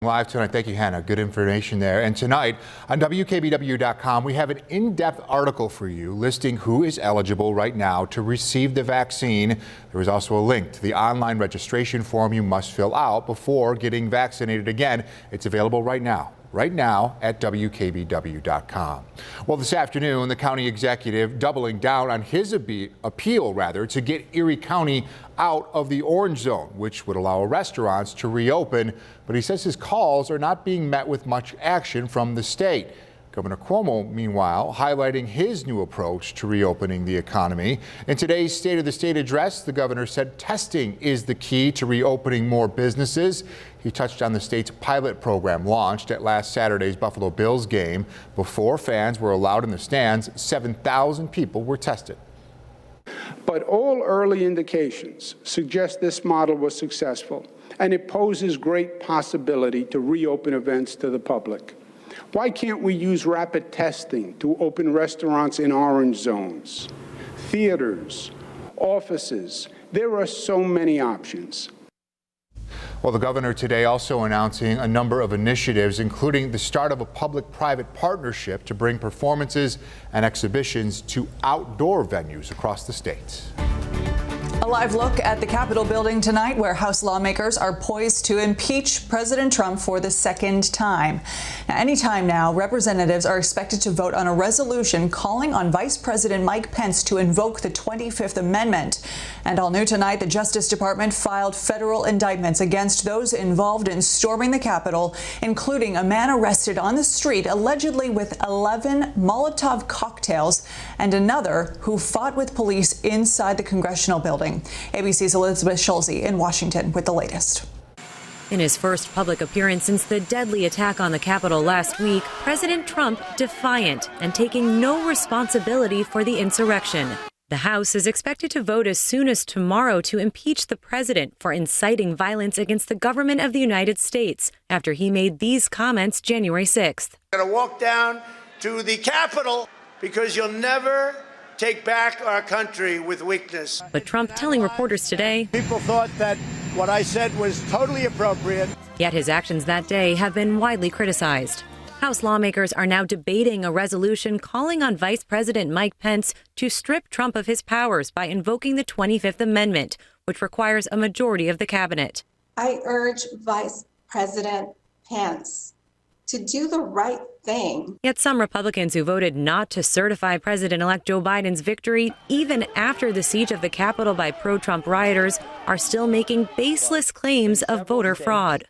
Live tonight. Thank you, Hannah. Good information there. And tonight on WKBW.com, we have an in-depth article for you listing who is eligible right now to receive the vaccine. There is also a link to the online registration form you must fill out before getting vaccinated. Again, it's available right now at WKBW.com. Well, this afternoon, the county executive doubling down on his appeal to get Erie County out of the orange zone, which would allow restaurants to reopen. But he says his calls are not being met with much action from the state. Governor Cuomo, meanwhile, highlighting his new approach to reopening the economy. In today's State of the State address, the governor said testing is the key to reopening more businesses. He touched on the state's pilot program launched at last Saturday's Buffalo Bills game. Before fans were allowed in the stands, 7,000 people were tested. But all early indications suggest this model was successful, and it poses great possibility to reopen events to the public. Why can't we use rapid testing to open restaurants in orange zones, theaters, offices? There are so many options. Well, the governor today also announcing a number of initiatives, including the start of a public-private partnership to bring performances and exhibitions to outdoor venues across the state. A live look at the Capitol building tonight, where House lawmakers are poised to impeach President Trump for the second time. Now, anytime now, representatives are expected to vote on a resolution calling on Vice President Mike Pence to invoke the 25th Amendment. And all new tonight, the Justice Department filed federal indictments against those involved in storming the Capitol, including a man arrested on the street allegedly with 11 Molotov cocktails and another who fought with police inside the congressional building. ABC's Elizabeth Schulze in Washington with the latest. In his first public appearance since the deadly attack on the Capitol last week, President Trump defiant and taking no responsibility for the insurrection. The House is expected to vote as soon as tomorrow to impeach the president for inciting violence against the government of the United States after he made these comments January 6th. I'm going to walk down to the Capitol because you'll never take back our country with weakness. But Trump telling reporters today, people thought that what I said was totally appropriate. Yet his actions that day have been widely criticized. House lawmakers are now debating a resolution calling on Vice President Mike Pence to strip Trump of his powers by invoking the 25th Amendment, which requires a majority of the cabinet. I urge Vice President Pence to do the right thing. Yet some Republicans who voted not to certify President-elect Joe Biden's victory, even after the siege of the Capitol by pro-Trump rioters, are still making baseless claims of voter fraud.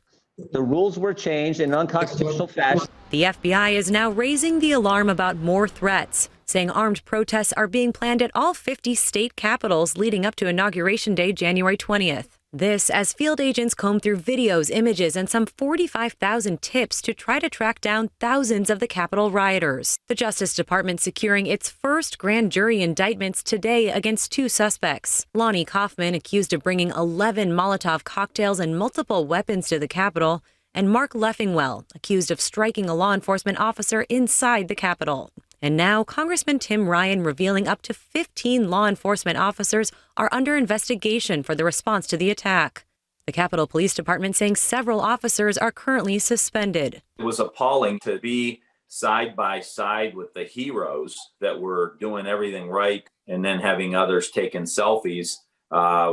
The rules were changed in unconstitutional fashion. The FBI is now raising the alarm about more threats, saying armed protests are being planned at all 50 state capitals leading up to Inauguration Day, January 20th. This as field agents comb through videos, images, and some 45,000 tips to try to track down thousands of the Capitol rioters. The Justice Department securing its first grand jury indictments today against two suspects. Lonnie Kaufman, accused of bringing 11 Molotov cocktails and multiple weapons to the Capitol, and Mark Leffingwell, accused of striking a law enforcement officer inside the Capitol. And now Congressman Tim Ryan revealing up to 15 law enforcement officers are under investigation for the response to the attack. The Capitol Police Department saying several officers are currently suspended. It was appalling to be side by side with the heroes that were doing everything right and then having others taking selfies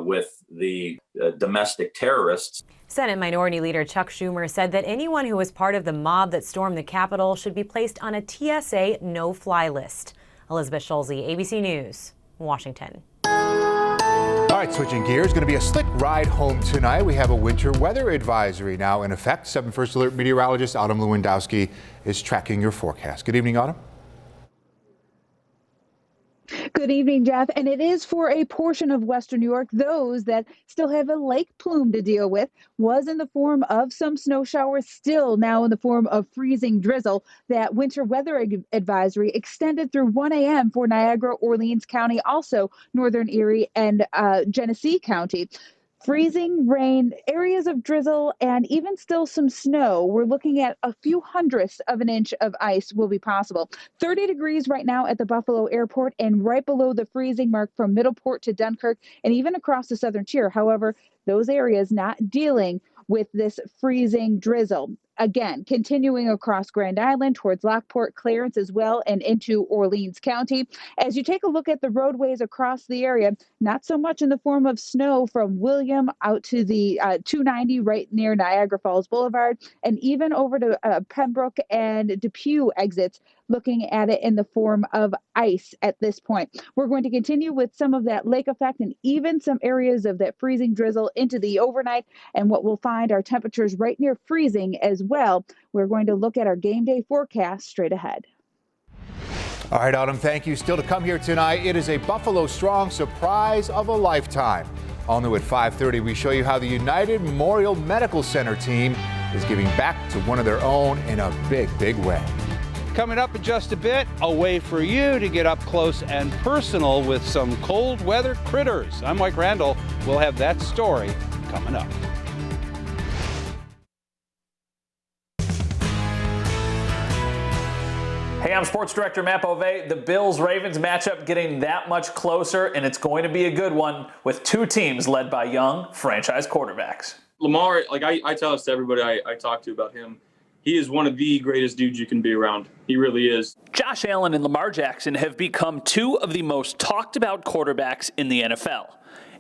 with the domestic terrorists. Senate Minority Leader Chuck Schumer said that anyone who was part of the mob that stormed the Capitol should be placed on a TSA no-fly list. Elizabeth Schulze, ABC News, Washington. All right, switching gears, going to be a slick ride home tonight. We have a winter weather advisory now in effect. 7 First Alert meteorologist Autumn Lewandowski is tracking your forecast. Good evening, Autumn. Good evening, Jeff. And it is for a portion of Western New York. Those that still have a lake plume to deal with was in the form of some snow showers, still now in the form of freezing drizzle. That winter weather advisory extended through 1 a.m. for Niagara, Orleans County, also Northern Erie and Genesee County. Freezing rain, areas of drizzle, and even still some snow. We're looking at a few hundredths of an inch of ice will be possible. 30 degrees right now at the Buffalo Airport and right below the freezing mark from Middleport to Dunkirk and even across the southern tier. However, those areas not dealing with this freezing drizzle. again, continuing across Grand Island towards Lockport, Clarence as well, and into Orleans County. As you take a look at the roadways across the area, not so much in the form of snow from William out to the 290 right near Niagara Falls Boulevard, and even over to Pembroke and Depew exits, looking at it in the form of ice at this point. We're going to continue with some of that lake effect and even some areas of that freezing drizzle into the overnight, and what we'll find are temperatures right near freezing as well. We're going to look at our game day forecast straight ahead. All right, Autumn, thank you. Still to come here tonight, it is a Buffalo Strong surprise of a lifetime. All new at 5:30, we show you how the United Memorial Medical Center team is giving back to one of their own in a big, big way. Coming up in just a bit, a way for you to get up close and personal with some cold weather critters. I'm Mike Randall. We'll have that story coming up. Hey, I'm Sports Director Matt Bove. The Bills-Ravens matchup getting that much closer, and it's going to be a good one with two teams led by young franchise quarterbacks. Lamar, like I tell this to everybody I talk to about him, he is one of the greatest dudes you can be around. He really is. Josh Allen and Lamar Jackson have become two of the most talked about quarterbacks in the NFL.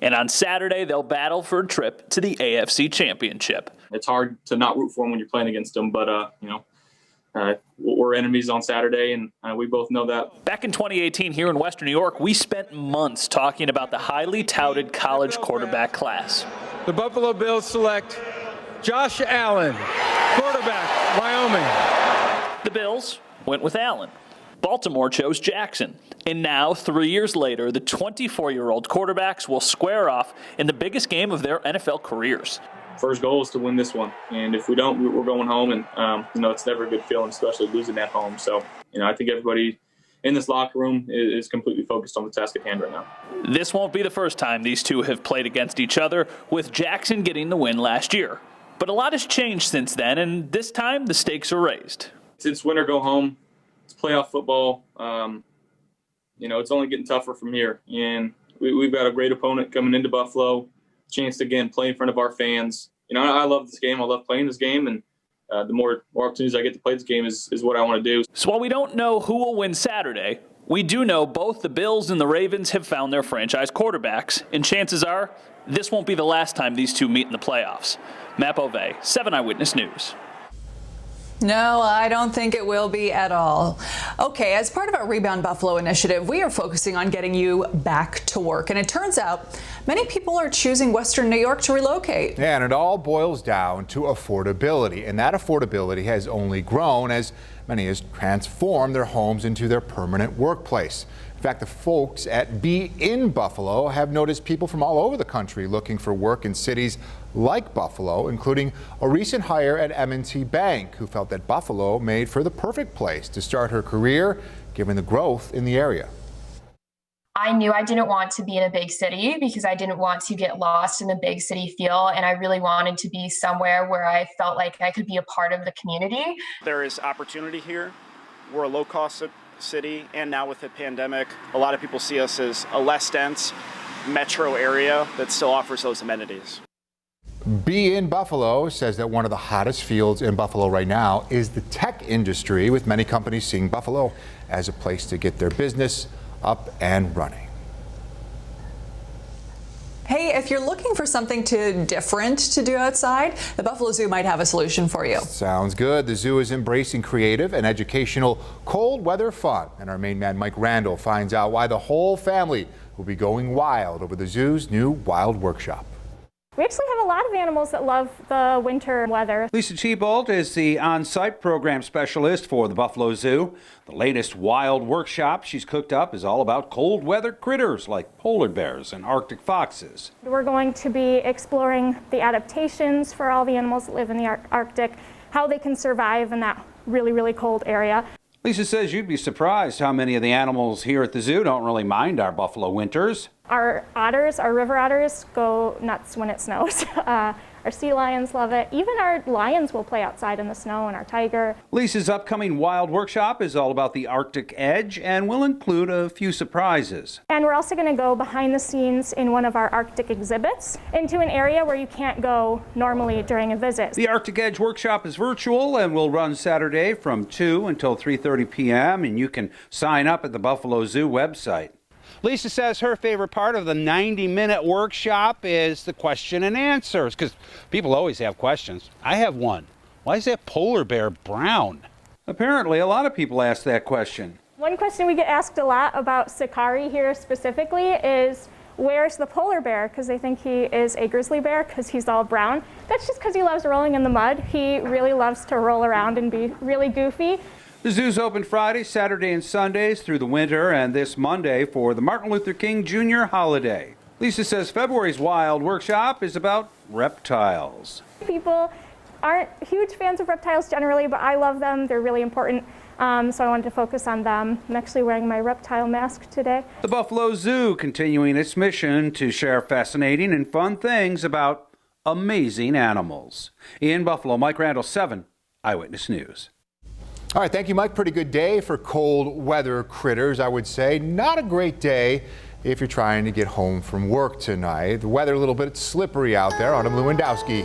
And on Saturday, they'll battle for a trip to the AFC Championship. It's hard to not root for him when you're playing against him, but, we're enemies on Saturday, and we both know that. Back in 2018 here in Western New York, we spent months talking about the highly touted college quarterback class. The Buffalo Bills select Josh Allen, quarterback, Wyoming. The Bills went with Allen. Baltimore chose Jackson. And now, 3 years later, the 24-year-old quarterbacks will square off in the biggest game of their NFL careers. First goal is to win this one, and if we don't, we're going home, and it's never a good feeling, especially losing at home. So, I think everybody in this locker room is completely focused on the task at hand right now. This won't be the first time these two have played against each other, with Jackson getting the win last year. But a lot has changed since then, and this time the stakes are raised. It's win or go home. It's playoff football. It's only getting tougher from here, and we've got a great opponent coming into Buffalo. Chance to again play in front of our fans. I love this game. I love playing this game, and the more opportunities I get to play this game is what I want to do. So while we don't know who will win Saturday, we do know both the Bills and the Ravens have found their franchise quarterbacks, and chances are this won't be the last time these two meet in the playoffs. Matt Bove, 7 Eyewitness News. No, I don't think it will be at all. Okay, as part of our Rebound Buffalo initiative, we are focusing on getting you back to work. And it turns out many people are choosing Western New York to relocate. Yeah, and it all boils down to affordability. And that affordability has only grown as many has transformed their homes into their permanent workplace. In fact, the folks at Be in Buffalo have noticed people from all over the country looking for work in cities like Buffalo, including a recent hire at M&T Bank, who felt that Buffalo made for the perfect place to start her career, given the growth in the area. I knew I didn't want to be in a big city because I didn't want to get lost in the big city feel, and I really wanted to be somewhere where I felt like I could be a part of the community. There is opportunity here. We're a low-cost city, and now with the pandemic, a lot of people see us as a less dense metro area that still offers those amenities. Be in Buffalo says that one of the hottest fields in Buffalo right now is the tech industry, with many companies seeing Buffalo as a place to get their business up and running. Hey, if you're looking for something different to do outside, the Buffalo Zoo might have a solution for you. Sounds good. The zoo is embracing creative and educational cold weather fun. And our main man, Mike Randall, finds out why the whole family will be going wild over the zoo's new Wild Workshop. We actually have a lot of animals that love the winter weather. Lisa Chiebold is the on-site program specialist for the Buffalo Zoo. The latest Wild Workshop she's cooked up is all about cold weather critters like polar bears and Arctic foxes. We're going to be exploring the adaptations for all the animals that live in the Arctic, how they can survive in that really, really cold area. Lisa says you'd be surprised how many of the animals here at the zoo don't really mind our Buffalo winters. Our otters, our river otters, go nuts when it snows. Our Our sea lions love it. Even our lions will play outside in the snow, and our tiger. Lisa's upcoming Wild Workshop is all about the Arctic edge and will include a few surprises. And we're also going to go behind the scenes in one of our Arctic exhibits into an area where you can't go normally during a visit. The Arctic Edge Workshop is virtual and will run Saturday from 2 until 3:30 p.m. and you can sign up at the Buffalo Zoo website. Lisa says her favorite part of the 90-minute workshop is the question and answers, because people always have questions. I have one. Why is that polar bear brown? Apparently, a lot of people ask that question. One question we get asked a lot about Sakari here specifically is, where's the polar bear? Because they think he is a grizzly bear because he's all brown. That's just because he loves rolling in the mud. He really loves to roll around and be really goofy. The zoo's open Friday, Saturday, and Sundays through the winter, and this Monday for the Martin Luther King Jr. holiday. Lisa says February's Wild Workshop is about reptiles. People aren't huge fans of reptiles generally, but I love them. They're really important, so I wanted to focus on them. I'm actually wearing my reptile mask today. The Buffalo Zoo continuing its mission to share fascinating and fun things about amazing animals. In Buffalo, Mike Randall, 7 Eyewitness News. All right, thank you, Mike. Pretty good day for cold weather critters, I would say. Not a great day if you're trying to get home from work tonight. The weather a little bit slippery out there. Autumn Lewandowski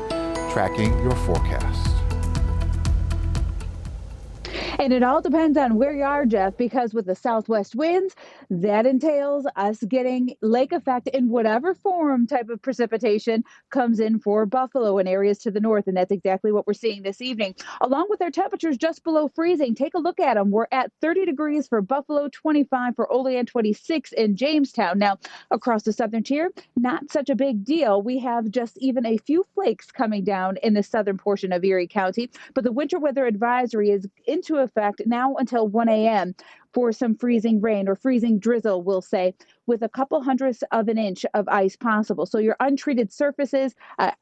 tracking your forecast. And it all depends on where you are, Jeff, because with the southwest winds, that entails us getting lake effect in whatever form type of precipitation comes in for Buffalo and areas to the north. And that's exactly what we're seeing this evening. Along with our temperatures just below freezing, take a look at them. We're at 30 degrees for Buffalo, 25 for Olean, 26 in Jamestown. Now, across the southern tier, not such a big deal. We have just even a few flakes coming down in the southern portion of Erie County, but the winter weather advisory is into effect now until 1 a.m. for some freezing rain or freezing drizzle, we'll say, with a couple hundredths of an inch of ice possible. So your untreated surfaces,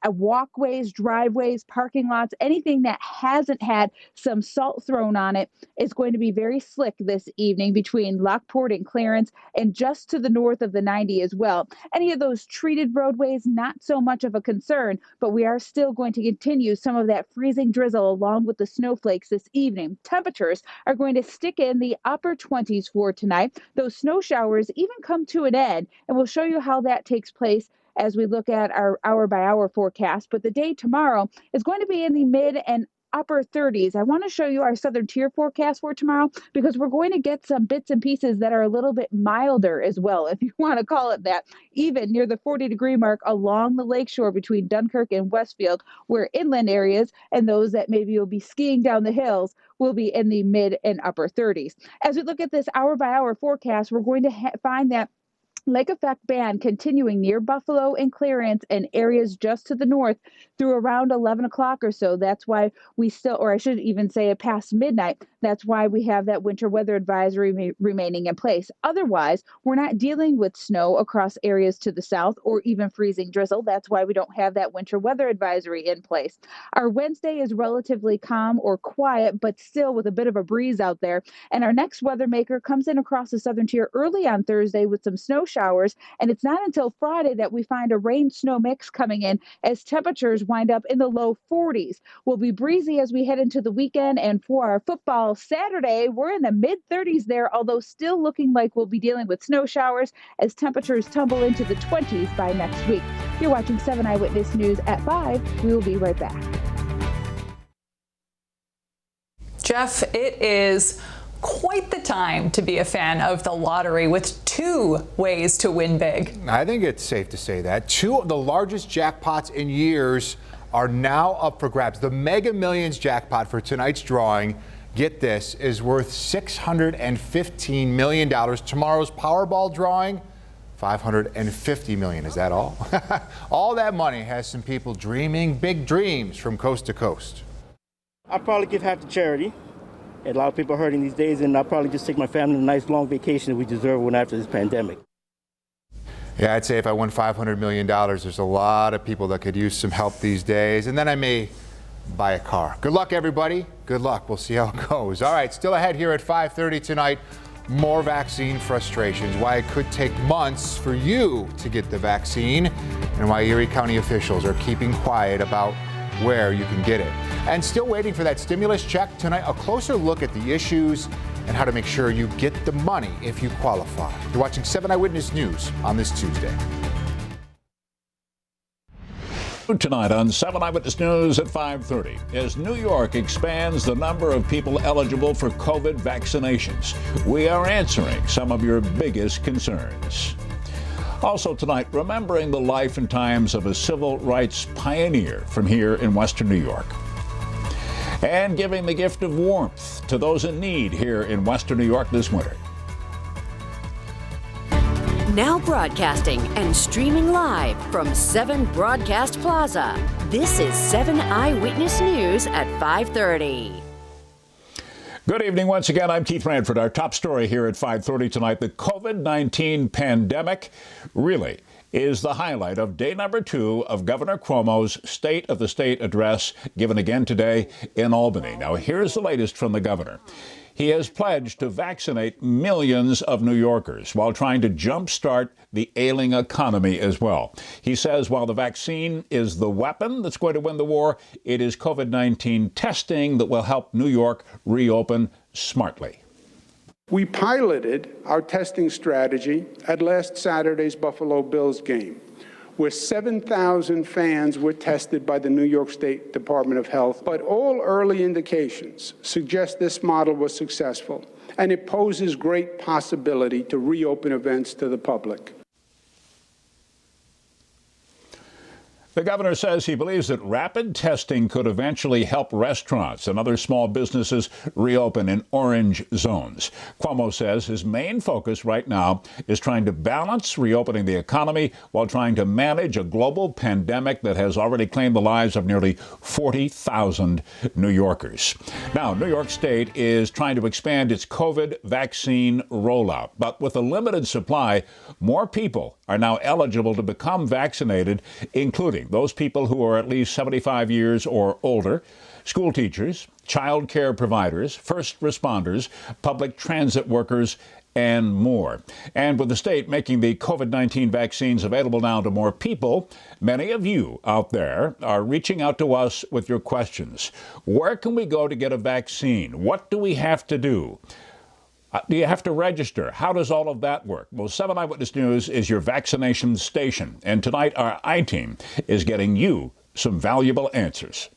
walkways, driveways, parking lots, anything that hasn't had some salt thrown on it is going to be very slick this evening between Lockport and Clarence and just to the north of the 90 as well. Any of those treated roadways, not so much of a concern, but we are still going to continue some of that freezing drizzle along with the snowflakes this evening. Temperatures are going to stick in the upper 20s for tonight. Those snow showers even come to an end, and we'll show you how that takes place as we look at our hour-by-hour forecast. But the day tomorrow is going to be in the mid and upper 30s. I want to show you our southern tier forecast for tomorrow because we're going to get some bits and pieces that are a little bit milder as well, if you want to call it that, even near the 40-degree mark along the lakeshore between Dunkirk and Westfield, where inland areas and those that maybe will be skiing down the hills will be in the mid and upper 30s. As we look at this hour-by-hour forecast, we're going to find that lake effect band continuing near Buffalo and Clarence and areas just to the north through around 11 o'clock or so. That's why we still, or I should even say past midnight, that's why we have that winter weather advisory remaining in place. Otherwise, we're not dealing with snow across areas to the south or even freezing drizzle. That's why we don't have that winter weather advisory in place. Our Wednesday is relatively calm or quiet, but still with a bit of a breeze out there. And our next weather maker comes in across the southern tier early on Thursday with some snow showers. And it's not until Friday that we find a rain-snow mix coming in as temperatures wind up in the low 40s. We'll be breezy as we head into the weekend. And for our football Saturday, we're in the mid-30s there, although still looking like we'll be dealing with snow showers as temperatures tumble into the 20s by next week. You're watching 7 Eyewitness News at 5. We will be right back. Jeff, it is quite the time to be a fan of the lottery with 2 ways to win big. I think it's safe to say that 2 of the largest jackpots in years are now up for grabs. The Mega Millions jackpot for tonight's drawing, get this, is worth $615 million. Tomorrow's Powerball drawing, $550 million. Is that all? All that money has some people dreaming big dreams from coast to coast. I'll probably give half to charity. A lot of people are hurting these days, and I'll probably just take my family on a nice long vacation that we deserve one after this pandemic. Yeah, I'd say if I won $500 million, there's a lot of people that could use some help these days, and then I may buy a car. Good luck, everybody. Good luck. We'll see how it goes. All right, still ahead here at 5:30 tonight. more vaccine frustrations, why it could take months for you to get the vaccine, and why Erie County officials are keeping quiet about where you can get it. And still waiting for that stimulus check tonight, a closer look at the issues and how to make sure you get the money if you qualify. You're watching 7 Eyewitness News on this Tuesday. Tonight on 7 Eyewitness News at 5:30, as New York expands the number of people eligible for COVID vaccinations, we are answering some of your biggest concerns. Also tonight, remembering the life and times of a civil rights pioneer from here in Western New York. And giving the gift of warmth to those in need here in Western New York this winter. Now broadcasting and streaming live from 7 Broadcast Plaza. This is 7 Eyewitness News at 5:30. Good evening once again. I'm Keith Ranford. Our top story here at 5:30 tonight, the COVID-19 pandemic really is the highlight of day number 2 of Governor Cuomo's State of the State address given again today in Albany. Now, here's the latest from the governor. He has pledged to vaccinate millions of New Yorkers while trying to jumpstart the ailing economy as well. He says while the vaccine is the weapon that's going to win the war, it is COVID-19 testing that will help New York reopen smartly. We piloted our testing strategy at last Saturday's Buffalo Bills game, where 7,000 fans were tested by the New York State Department of Health. But all early indications suggest this model was successful, and it poses great possibility to reopen events to the public. The governor says he believes that rapid testing could eventually help restaurants and other small businesses reopen in orange zones. Cuomo says his main focus right now is trying to balance reopening the economy while trying to manage a global pandemic that has already claimed the lives of nearly 40,000 New Yorkers. Now, New York State is trying to expand its COVID vaccine rollout, but with a limited supply, more people are now eligible to become vaccinated, including those people who are at least 75 years or older, school teachers, child care providers, first responders, public transit workers, and more. And with the state making the COVID-19 vaccines available now to more people, many of you out there are reaching out to us with your questions. Where can we go to get a vaccine? What do we have to do? Do you have to register? How does all of that work? Well, 7 Eyewitness News is your vaccination station, and tonight our I-Team is getting you some valuable answers.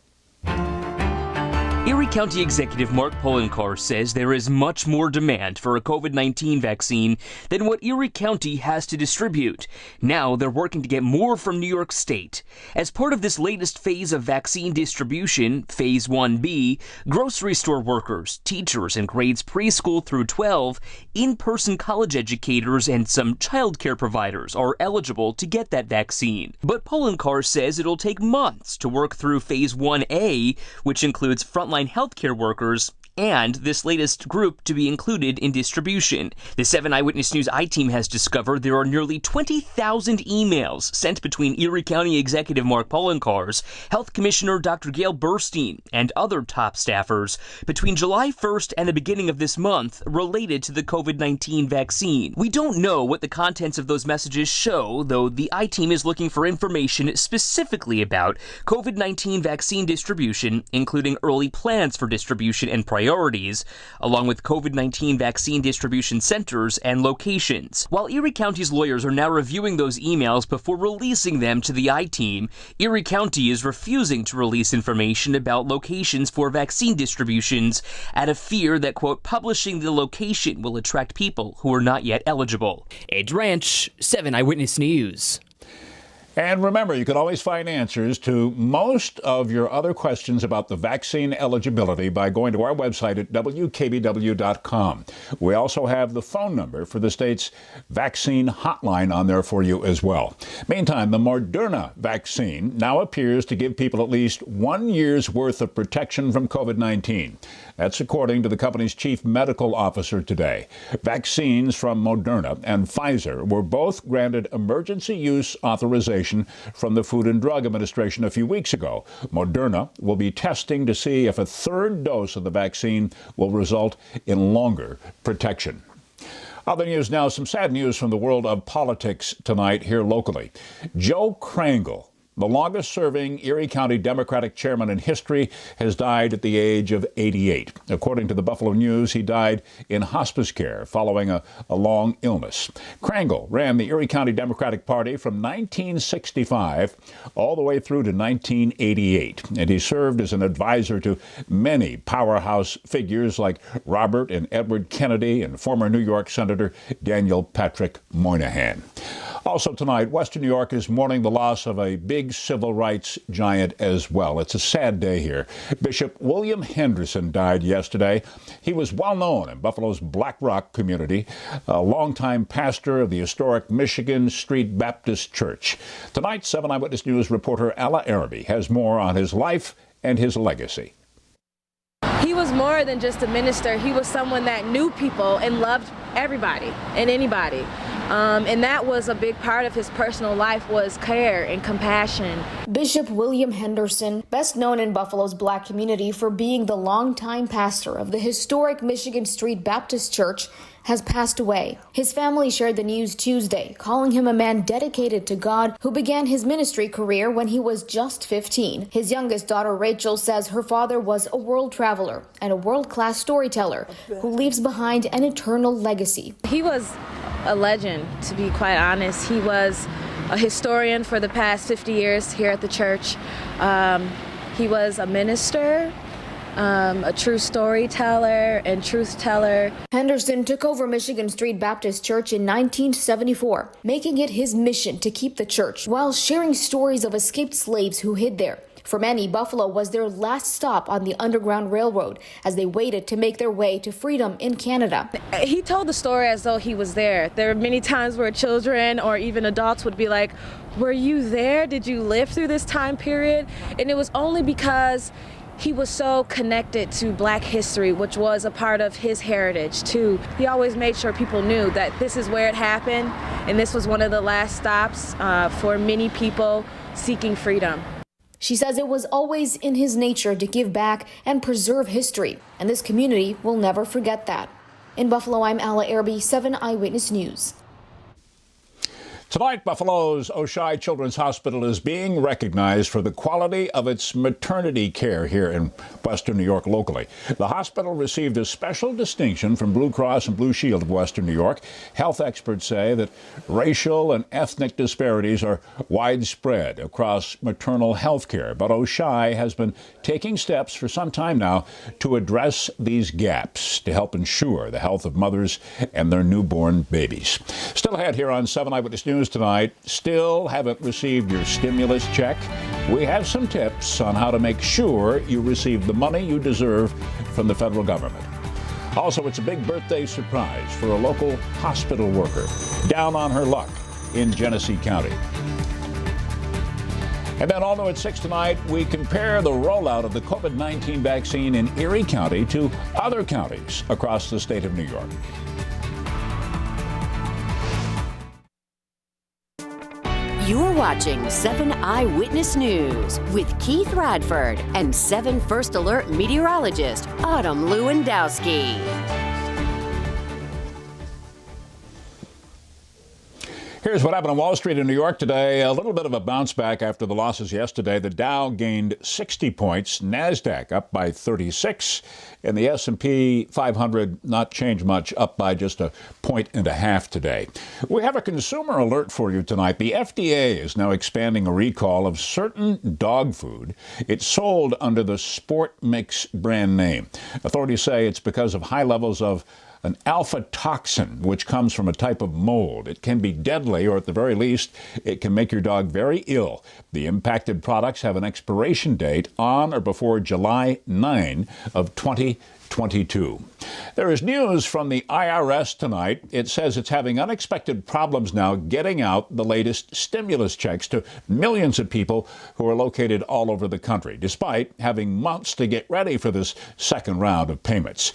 Erie County Executive Mark Poloncarz says there is much more demand for a COVID-19 vaccine than what Erie County has to distribute. Now they're working to get more from New York State. As part of this latest phase of vaccine distribution, Phase 1B, grocery store workers, teachers in grades preschool through 12, in-person college educators, and some child care providers are eligible to get that vaccine. But Poloncarz says it'll take months to work through Phase 1A, which includes frontline healthcare workers and this latest group to be included in distribution. The 7 Eyewitness News I-Team has discovered there are nearly 20,000 emails sent between Erie County Executive Mark Poloncarz, Health Commissioner Dr. Gail Burstein, and other top staffers between July 1st and the beginning of this month related to the COVID-19 vaccine. We don't know what the contents of those messages show, though the I-Team is looking for information specifically about COVID-19 vaccine distribution, including early plans for distribution and priorities, along with COVID-19 vaccine distribution centers and locations. While Erie County's lawyers are now reviewing those emails before releasing them to the I-Team, Erie County is refusing to release information about locations for vaccine distributions out of fear that, quote, publishing the location will attract people who are not yet eligible. Ed Ranch, 7 Eyewitness News. And remember, you can always find answers to most of your other questions about the vaccine eligibility by going to our website at WKBW.com. We also have the phone number for the state's vaccine hotline on there for you as well. Meantime, the Moderna vaccine now appears to give people at least 1 year's worth of protection from COVID-19. That's according to the company's chief medical officer today. Vaccines from Moderna and Pfizer were both granted emergency use authorization from the Food and Drug Administration a few weeks ago. Moderna will be testing to see if a third dose of the vaccine will result in longer protection. Other news now, some sad news from the world of politics tonight here locally. Joe Krangle, the longest-serving Erie County Democratic chairman in history, has died at the age of 88. According to the Buffalo News, he died in hospice care following a long illness. Krangle ran the Erie County Democratic Party from 1965 all the way through to 1988, and he served as an advisor to many powerhouse figures like Robert and Edward Kennedy and former New York Senator Daniel Patrick Moynihan. Also tonight, Western New York is mourning the loss of a big civil rights giant as well. It's a sad day here. Bishop William Henderson died yesterday. He was well known in Buffalo's Black Rock community, a longtime pastor of the historic Michigan Street Baptist Church. Tonight, 7 Eyewitness News reporter Alla Araby has more on his life and his legacy. He was more than just a minister. He was someone that knew people and loved everybody and anybody. And that was a big part of his personal life, was care and compassion. Bishop William Henderson, best known in Buffalo's Black community for being the longtime pastor of the historic Michigan Street Baptist Church, has passed away. His family shared the news Tuesday, calling him a man dedicated to God who began his ministry career when he was just 15. His youngest daughter, Rachel, says her father was a world traveler and a world-class storyteller who leaves behind an eternal legacy. He was a legend, to be quite honest. He was a historian for the past 50 years here at the church. He was a minister, a true storyteller and truth teller. Henderson took over Michigan Street Baptist Church in 1974, making it his mission to keep the church while sharing stories of escaped slaves who hid there. For many, Buffalo was their last stop on the Underground Railroad as they waited to make their way to freedom in Canada. He told the story as though he was there. There were many times where children or even adults would be like, "Were you there? Did you live through this time period?" And it was only because he was so connected to Black history, which was a part of his heritage too. He always made sure people knew that this is where it happened, and this was one of the last stops for many people seeking freedom. She says it was always in his nature to give back and preserve history, and this community will never forget that. In Buffalo, I'm Alla Araby, 7 Eyewitness News. Tonight, Buffalo's Oishei Children's Hospital is being recognized for the quality of its maternity care here in Western New York locally. The hospital received a special distinction from Blue Cross and Blue Shield of Western New York. Health experts say that racial and ethnic disparities are widespread across maternal health care, but Oishei has been taking steps for some time now to address these gaps to help ensure the health of mothers and their newborn babies. Still ahead here on 7 Eyewitness News tonight, still haven't received your stimulus check? We have some tips on how to make sure you receive the money you deserve from the federal government. Also, it's a big birthday surprise for a local hospital worker down on her luck in Genesee County. And then all new at 6 tonight, we compare the rollout of the COVID-19 vaccine in Erie County to other counties across the state of New York. You're watching 7 Eyewitness News with Keith Radford and 7 First Alert meteorologist Autumn Lewandowski. Here's what happened on Wall Street in New York today. A little bit of a bounce back after the losses yesterday. The Dow gained 60 points, NASDAQ up by 36, and the S&P 500 not changed much, up by just 1.5 points today. We have a consumer alert for you tonight. The FDA is now expanding a recall of certain dog food. It's sold under the Sport Mix brand name. Authorities say it's because of high levels of an alpha toxin, which comes from a type of mold. It can be deadly, or at the very least, it can make your dog very ill. The impacted products have an expiration date on or before July 9 of 2022. There is news from the IRS tonight. It says it's having unexpected problems now getting out the latest stimulus checks to millions of people who are located all over the country, despite having months to get ready for this second round of payments.